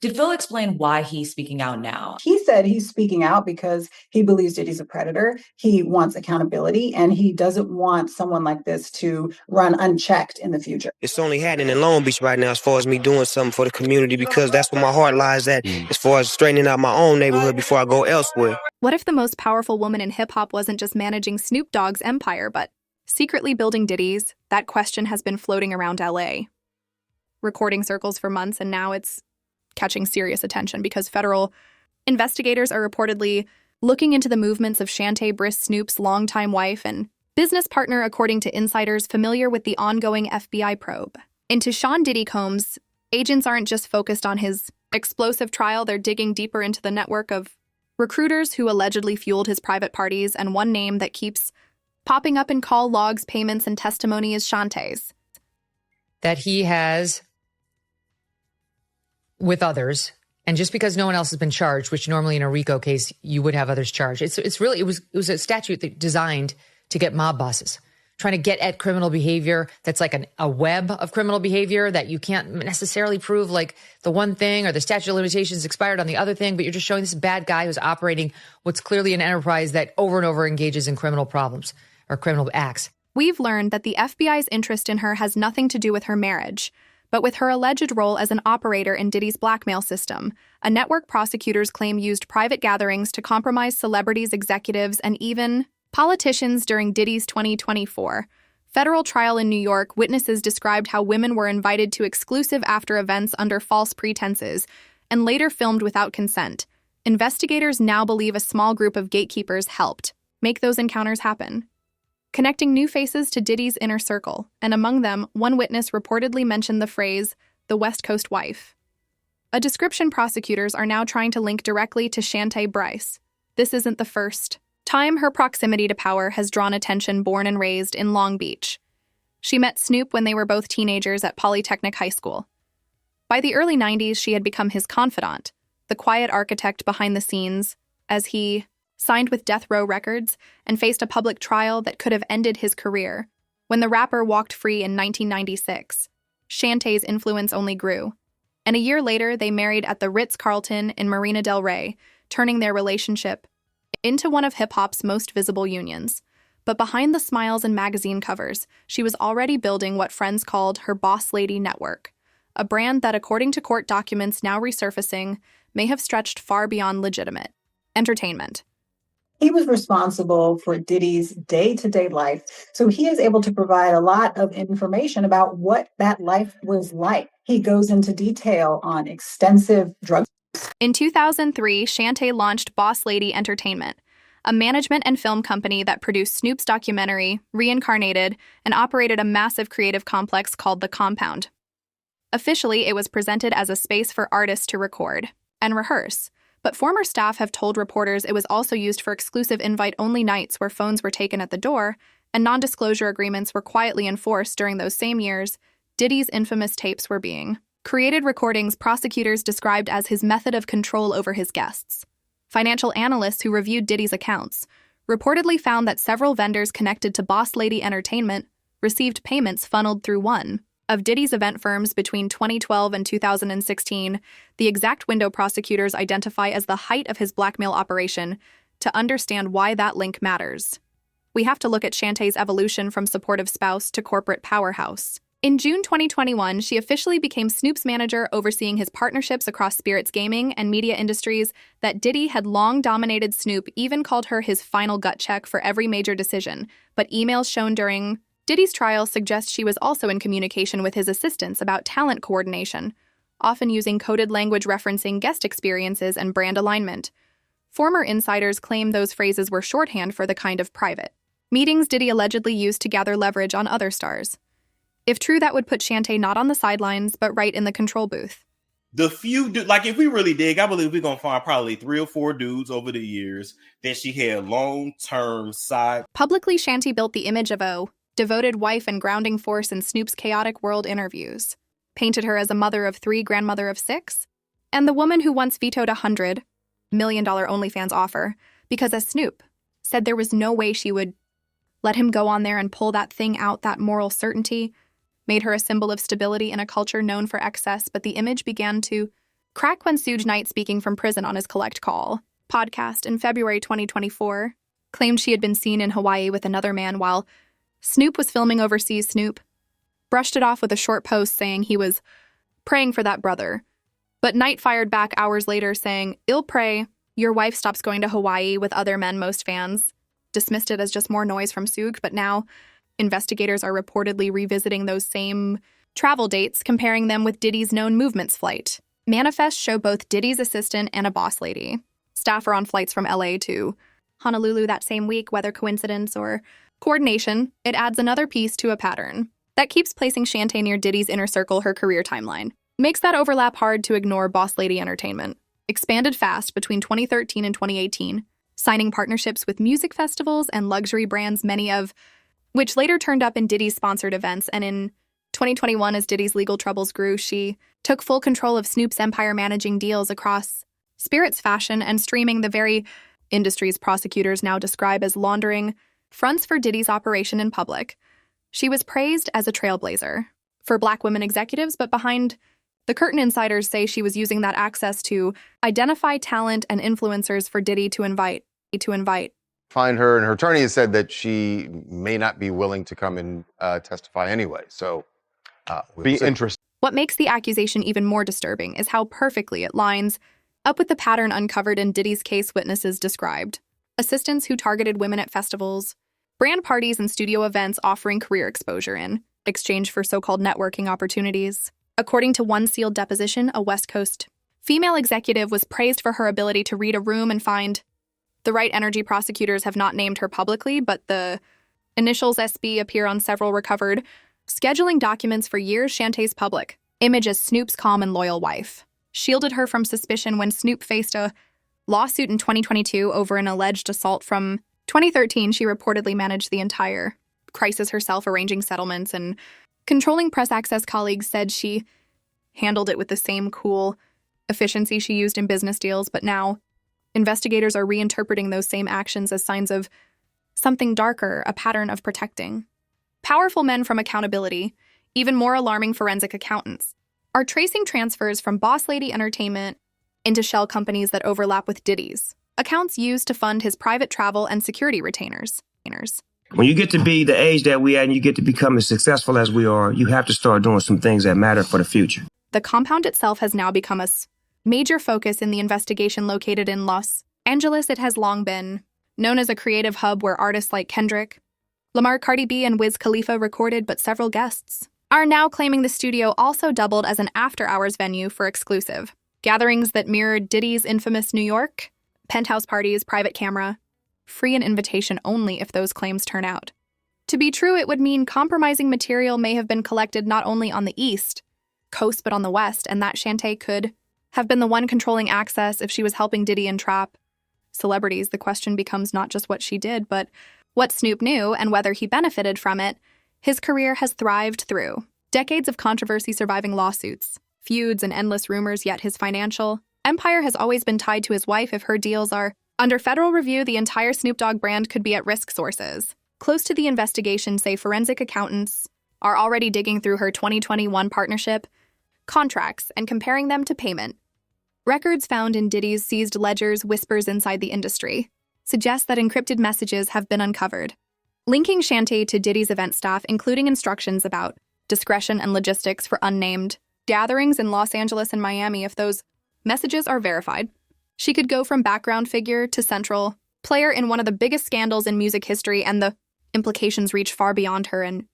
Did Phil explain why he's speaking out now? He said he's speaking out because he believes Diddy's a predator. He wants accountability, and he doesn't want someone like this to run unchecked in the future. It's only happening in Long Beach right now as far as me doing something for the community, because that's where my heart lies at, as far as straightening out my own neighborhood before I go elsewhere. What if the most powerful woman in hip-hop wasn't just managing Snoop Dogg's empire, but secretly building Diddy's? That question has been floating around LA recording circles for months, and now it's catching serious attention because federal investigators are reportedly looking into the movements of Shante Broadus, Snoop's longtime wife and business partner, according to insiders familiar with the ongoing FBI probe. Into Sean Diddy Combs, agents aren't just focused on his explosive trial, they're digging deeper into the network of recruiters who allegedly fueled his private parties, and one name that keeps popping up in call logs, payments, and testimony is Shante's. That he has, with others, and just because no one else has been charged, which normally in a RICO case you would have others charged, it was a statute that designed to get mob bosses, trying to get at criminal behavior that's like a web of criminal behavior that you can't necessarily prove, like the one thing or the statute of limitations expired on the other thing, but you're just showing this bad guy who's operating what's clearly an enterprise that over and over engages in criminal problems or criminal acts. We've learned that the FBI's interest in her has nothing to do with her marriage, but with her alleged role as an operator in Diddy's blackmail system, a network prosecutors claim used private gatherings to compromise celebrities, executives, and even politicians during Diddy's 2024 federal trial in New York. Witnesses described how women were invited to exclusive after events under false pretenses and later filmed without consent. Investigators now believe a small group of gatekeepers helped make those encounters happen, connecting new faces to Diddy's inner circle, and among them, one witness reportedly mentioned the phrase, the West Coast wife. A description prosecutors are now trying to link directly to Shante Broadus. This isn't the first time her proximity to power has drawn attention. Born and raised in Long Beach, she met Snoop when they were both teenagers at Polytechnic High School. By the early 90s, she had become his confidant, the quiet architect behind the scenes, as he signed with Death Row Records and faced a public trial that could have ended his career. When the rapper walked free in 1996, Shante's influence only grew, and a year later they married at the Ritz-Carlton in Marina del Rey, turning their relationship into one of hip-hop's most visible unions. But behind the smiles and magazine covers, she was already building what friends called her Boss Lady network, a brand that, according to court documents now resurfacing, may have stretched far beyond legitimate entertainment. He was responsible for Diddy's day-to-day life, so he is able to provide a lot of information about what that life was like. He goes into detail on extensive drug. In 2003, Shante launched Boss Lady Entertainment, a management and film company that produced Snoop's documentary, Reincarnated, and operated a massive creative complex called The Compound. Officially, it was presented as a space for artists to record and rehearse, but former staff have told reporters it was also used for exclusive invite-only nights where phones were taken at the door and non-disclosure agreements were quietly enforced. During those same years, Diddy's infamous tapes were being created, recordings prosecutors described as his method of control over his guests. Financial analysts who reviewed Diddy's accounts reportedly found that several vendors connected to Boss Lady Entertainment received payments funneled through one of Diddy's event firms between 2012 and 2016, the exact window prosecutors identify as the height of his blackmail operation. To understand why that link matters, we have to look at Shante's evolution from supportive spouse to corporate powerhouse. In June 2021, she officially became Snoop's manager, overseeing his partnerships across spirits, gaming, and media industries that Diddy had long dominated. Snoop even called her his final gut check for every major decision, but emails shown during Diddy's trial suggest she was also in communication with his assistants about talent coordination, often using coded language referencing guest experiences and brand alignment. Former insiders claim those phrases were shorthand for the kind of private meetings Diddy allegedly used to gather leverage on other stars. If true, that would put Shante not on the sidelines, but right in the control booth. The few, like if we really dig, I believe we're going to find probably 3 or 4 dudes over the years that she had long-term side. Publicly, Shante built the image of a devoted wife and grounding force in Snoop's chaotic world interviews, painted her as a mother of 3, grandmother of 6, and the woman who once vetoed $100 million OnlyFans offer because, as Snoop said, there was no way she would let him go on there and pull that thing out. That moral certainty made her a symbol of stability in a culture known for excess, but the image began to Crack when Suge Knight, speaking from prison on his Collect Call podcast in February 2024, claimed she had been seen in Hawaii with another man while Snoop was filming overseas. Snoop brushed it off with a short post saying he was praying for that brother. But Knight fired back hours later saying, "Ill pray your wife stops going to Hawaii with other men." Most fans dismissed it as just more noise from Suge, but now investigators are reportedly revisiting those same travel dates, comparing them with Diddy's known movements flight. Manifests show both Diddy's assistant and a boss lady. Staff are on flights from LA to Honolulu that same week. Whether coincidence or coordination, it adds another piece to a pattern that keeps placing Shante near Diddy's inner circle. Her career timeline makes that overlap hard to ignore. Boss Lady Entertainment expanded fast between 2013 and 2018, signing partnerships with music festivals and luxury brands, many of which later turned up in Diddy's sponsored events. And in 2021, as Diddy's legal troubles grew, she took full control of Snoop's empire, managing deals across spirits, fashion, and streaming, the very industries prosecutors now describe as laundering fronts for Diddy's operation in public. She was praised as a trailblazer for Black women executives, but behind the curtain, insiders say she was using that access to identify talent and influencers for Diddy to invite. Find her, and her attorney has said that she may not be willing to come and testify anyway. So be interesting. What makes the accusation even more disturbing is how perfectly it lines up with the pattern uncovered in Diddy's case. Witnesses described assistants who targeted women at festivals, brand parties, and studio events, offering career exposure in exchange for so-called networking opportunities. According to one sealed deposition, a West Coast female executive was praised for her ability to read a room and find the right energy. Prosecutors have not named her publicly, but the initials SB appear on several recovered scheduling documents. For years, Shante's public image as Snoop's calm and loyal wife shielded her from suspicion. When Snoop faced a lawsuit in 2022 over an alleged assault from 2013, she reportedly managed the entire crisis herself, arranging settlements and controlling press access. Colleagues said she handled it with the same cool efficiency she used in business deals, but now investigators are reinterpreting those same actions as signs of something darker, a pattern of protecting powerful men from accountability. Even more alarming, forensic accountants are tracing transfers from Boss Lady Entertainment into shell companies that overlap with Diddy's accounts used to fund his private travel and security retainers. When you get to be the age that we are and you get to become as successful as we are, you have to start doing some things that matter for the future. The compound itself has now become a major focus in the investigation. Located in Los Angeles, it has long been known as a creative hub where artists like Kendrick Lamar, Cardi B, and Wiz Khalifa recorded, but several guests are now claiming the studio also doubled as an after-hours venue for exclusive gatherings that mirrored Diddy's infamous New York penthouse parties. Private camera, free and invitation only. If those claims turn out to be true, it would mean compromising material may have been collected not only on the East Coast but on the West, and that Shante could have been the one controlling access if she was helping Diddy entrap celebrities. The question becomes not just what she did, but what Snoop knew and whether he benefited from it. His career has thrived through decades of controversy, surviving lawsuits, feuds, and endless rumors, yet his financial empire has always been tied to his wife. If her deals are under federal review, the entire Snoop Dogg brand could be at risk. Sources close to the investigation say forensic accountants are already digging through her 2021 partnership contracts and comparing them to payment records found in Diddy's seized ledgers. Whispers inside the industry suggest that encrypted messages have been uncovered, linking Shante to Diddy's event staff, including instructions about discretion and logistics for unnamed gatherings in Los Angeles and Miami. If those messages are verified, she could go from background figure to central player in one of the biggest scandals in music history, and the implications reach far beyond her and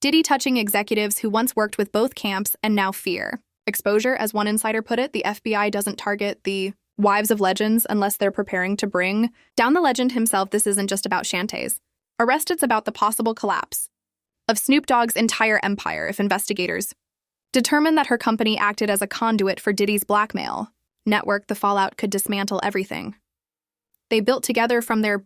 Diddy, touching executives who once worked with both camps and now fear exposure. As one insider put it, the FBI doesn't target the wives of legends unless they're preparing to bring down the legend himself. This isn't just about Shante's arrest, it's about the possible collapse of Snoop Dogg's entire empire if investigators determine that her company acted as a conduit for Diddy's blackmail network. The fallout could dismantle everything they built together, from their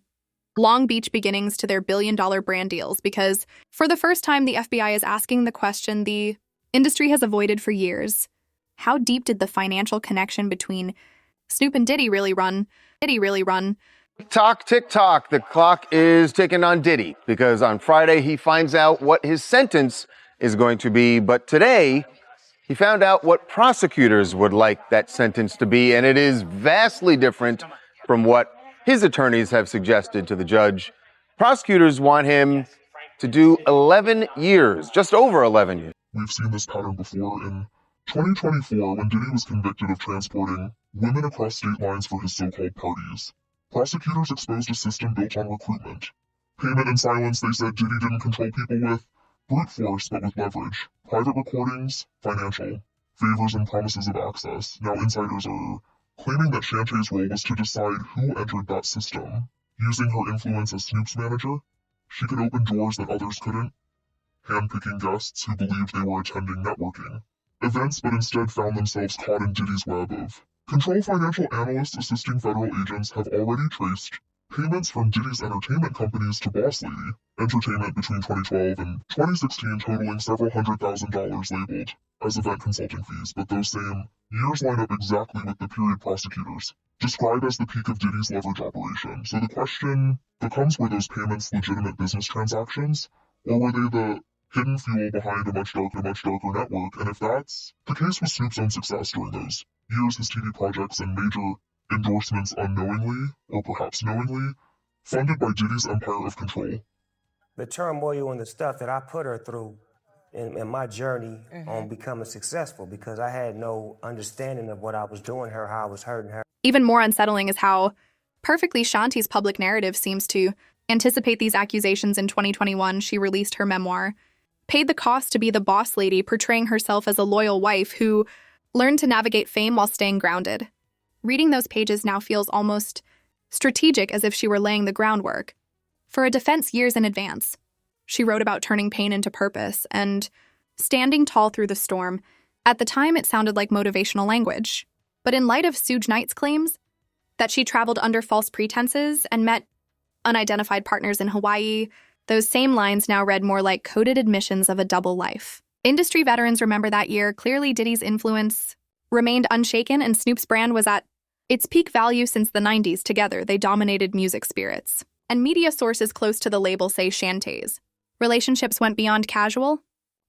Long Beach beginnings to their billion-dollar brand deals, because for the first time, the FBI is asking the question the industry has avoided for years. How deep did the financial connection between Snoop and Diddy really run? Tick-tock. The clock is ticking on Diddy because on Friday he finds out what his sentence is going to be. But today he found out what prosecutors would like that sentence to be, and it is vastly different from what his attorneys have suggested to the judge. Prosecutors want him to do 11 years, just over 11 years. We've seen this pattern before. In 2024, when Diddy was convicted of transporting women across state lines for his so-called parties, prosecutors exposed a system built on recruitment. Payment and silence, they said Diddy didn't control people with brute force, but with leverage. Private recordings, financial, favors and promises of access. Now insiders are claiming that Shante's role was to decide who entered that system. Using her influence as Snoop's manager, she could open doors that others couldn't, handpicking guests who believed they were attending networking events but instead found themselves caught in Diddy's web of control. Financial analysts assisting federal agents have already traced payments from Diddy's entertainment companies to Boss Lady Entertainment between 2012 and 2016, totaling several $100,000 labeled as event consulting fees, but those same years line up exactly with the period prosecutors described as the peak of Diddy's leverage operation. So the question becomes, were those payments legitimate business transactions, or were they the hidden fuel behind a much darker network? And if that's the case with Snoop's own success during those years, his TV projects and major endorsements unknowingly, or perhaps knowingly, funded by Diddy's empire of control. The turmoil and the stuff that I put her through in my journey on becoming successful, because I had no understanding of what I was doing her, how I was hurting her. Even more unsettling is how perfectly Shante's public narrative seems to anticipate these accusations. In 2021, she released her memoir, Paid the Cost to be the Boss Lady, portraying herself as a loyal wife who learned to navigate fame while staying grounded. Reading those pages now feels almost strategic, as if she were laying the groundwork for a defense years in advance. She wrote about turning pain into purpose and standing tall through the storm. At the time, it sounded like motivational language. But in light of Suge Knight's claims that she traveled under false pretenses and met unidentified partners in Hawaii, those same lines now read more like coded admissions of a double life. Industry veterans remember that year. Clearly, Diddy's influence remained unshaken, and Snoop's brand was at its peak value since the 90s. Together, they dominated music spirits. And media sources close to the label say Shante's relationships went beyond casual.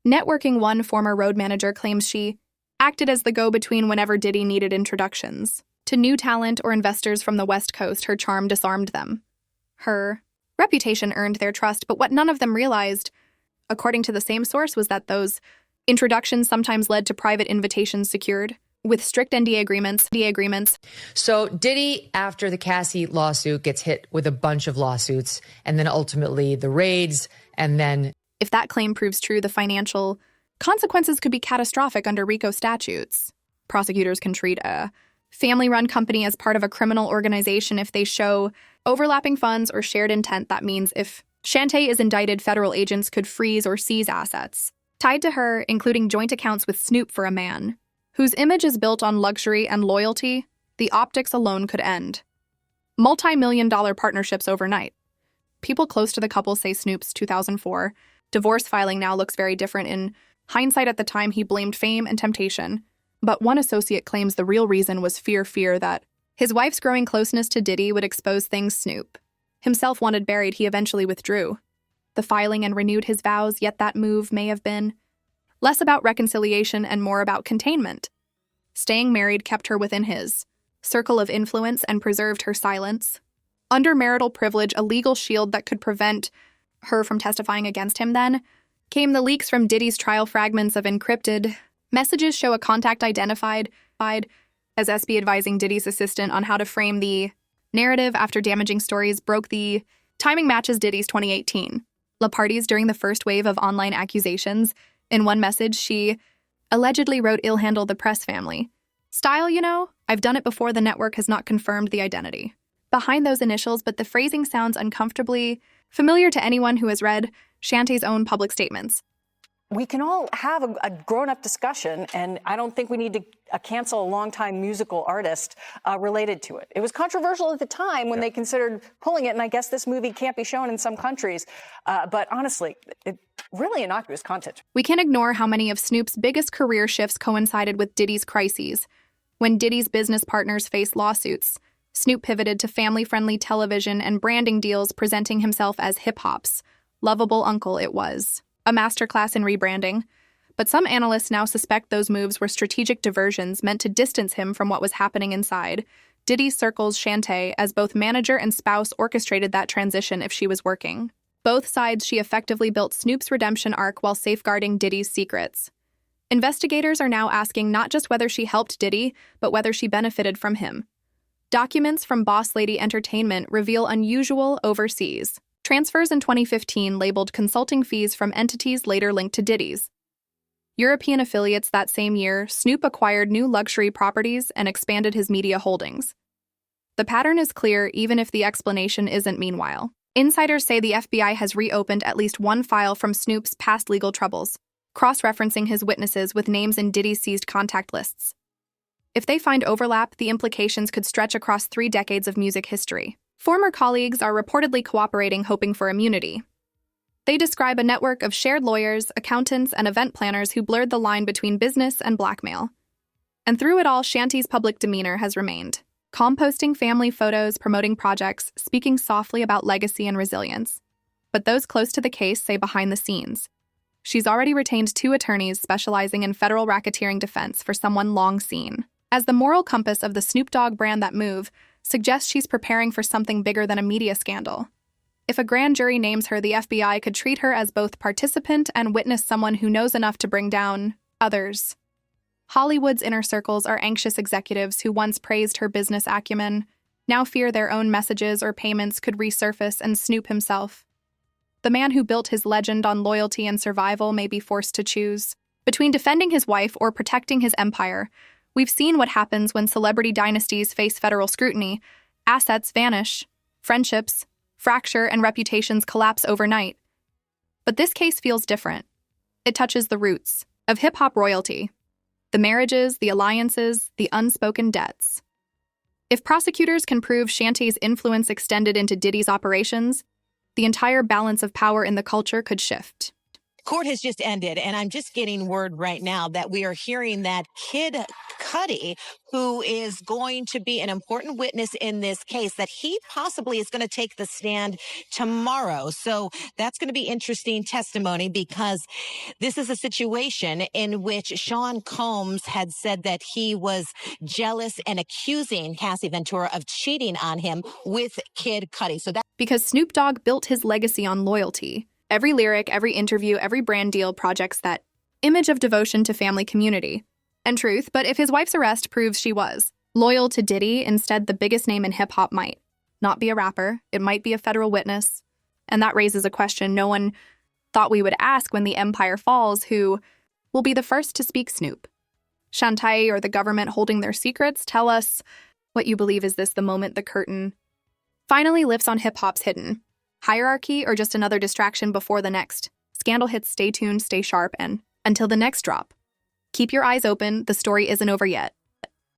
Networking. One former road manager claims she acted as the go-between whenever Diddy needed introductions to new talent or investors from the West Coast. Her charm disarmed them. Her reputation earned their trust, but what none of them realized, according to the same source, was that those introductions sometimes led to private invitations secured with strict NDA agreements. So Diddy, after the Cassie lawsuit, gets hit with a bunch of lawsuits, and then ultimately the raids, and then... If that claim proves true, the financial consequences could be catastrophic under RICO statutes. Prosecutors can treat a family-run company as part of a criminal organization if they show overlapping funds or shared intent. That means if Shante is indicted, federal agents could freeze or seize assets tied to her, including joint accounts with Snoop. For a man whose image is built on luxury and loyalty, the optics alone could end multi-million-dollar partnerships overnight. People close to the couple say Snoop's 2004 divorce filing now looks very different. In hindsight, at the time, he blamed fame and temptation. But one associate claims the real reason was fear that his wife's growing closeness to Diddy would expose things Snoop himself wanted buried. He eventually withdrew the filing and renewed his vows, yet that move may have been less about reconciliation and more about containment. Staying married kept her within his circle of influence and preserved her silence. Under marital privilege, a legal shield that could prevent her from testifying against him. Then came the leaks from Diddy's trial. Fragments of encrypted messages show a contact identified as SB advising Diddy's assistant on how to frame the narrative after damaging stories broke. The timing matches Diddy's 2018 La parties during the first wave of online accusations. In one message, she allegedly wrote, "Ill handle the press family. Style, you know? I've done it before. The network has not confirmed the identity behind those initials, but the phrasing sounds uncomfortably familiar to anyone who has read Shante's own public statements." We can all have a grown-up discussion, and I don't think we need to cancel a longtime musical artist related to it. It was controversial at the time when they considered pulling it, and I guess this movie can't be shown in some countries. But honestly, really innocuous content. We can't ignore how many of Snoop's biggest career shifts coincided with Diddy's crises. When Diddy's business partners faced lawsuits, Snoop pivoted to family-friendly television and branding deals, presenting himself as hip-hop's lovable uncle. It was a masterclass in rebranding. But some analysts now suspect those moves were strategic diversions meant to distance him from what was happening inside. Diddy circles Shante as both manager and spouse orchestrated that transition if she was working. Both sides, she effectively built Snoop's redemption arc while safeguarding Diddy's secrets. Investigators are now asking not just whether she helped Diddy, but whether she benefited from him. Documents from Boss Lady Entertainment reveal unusual overseas transfers in 2015 labeled consulting fees from entities later linked to Diddy's European affiliates. That same year, Snoop acquired new luxury properties and expanded his media holdings. The pattern is clear, even if the explanation isn't. Meanwhile, insiders say the FBI has reopened at least one file from Snoop's past legal troubles, cross-referencing his witnesses with names in Diddy's seized contact lists. If they find overlap, the implications could stretch across 3 decades of music history. Former colleagues are reportedly cooperating, hoping for immunity. They describe a network of shared lawyers, accountants, and event planners who blurred the line between business and blackmail. And through it all, Shante's public demeanor has remained, calm, posting family photos, promoting projects, speaking softly about legacy and resilience. But those close to the case say behind the scenes, she's already retained 2 attorneys specializing in federal racketeering defense for someone long seen as the moral compass of the Snoop Dogg brand. That move suggests she's preparing for something bigger than a media scandal. If a grand jury names her, the FBI could treat her as both participant and witness, someone who knows enough to bring down others. Hollywood's inner circles are anxious. Executives who once praised her business acumen now fear their own messages or payments could resurface, and Snoop himself, the man who built his legend on loyalty and survival, may be forced to choose between defending his wife or protecting his empire. We've seen what happens when celebrity dynasties face federal scrutiny. Assets vanish, friendships fracture, and reputations collapse overnight. But this case feels different. It touches the roots of hip-hop royalty, the marriages, the alliances, the unspoken debts. If prosecutors can prove Shante's influence extended into Diddy's operations, the entire balance of power in the culture could shift. Court has just ended, and I'm just getting word right now that we are hearing that Kid Cudi, who is going to be an important witness in this case, that he possibly is going to take the stand tomorrow. So that's going to be interesting testimony, because this is a situation in which Sean Combs had said that he was jealous and accusing Cassie Ventura of cheating on him with Kid Cudi. So that because Snoop Dogg built his legacy on loyalty. Every lyric, every interview, every brand deal projects that image of devotion to family, community, and truth. But if his wife's arrest proves she was loyal to Diddy, instead the biggest name in hip-hop might not be a rapper. It might be a federal witness. And that raises a question no one thought we would ask when the empire falls: who will be the first to speak? Snoop, Shante, or the government holding their secrets? Tell us what you believe. Is this the moment the curtain finally lifts on hip-hop's hidden hierarchy, or just another distraction before the next scandal hits? Stay tuned, stay sharp, and until the next drop, keep your eyes open. The story isn't over yet.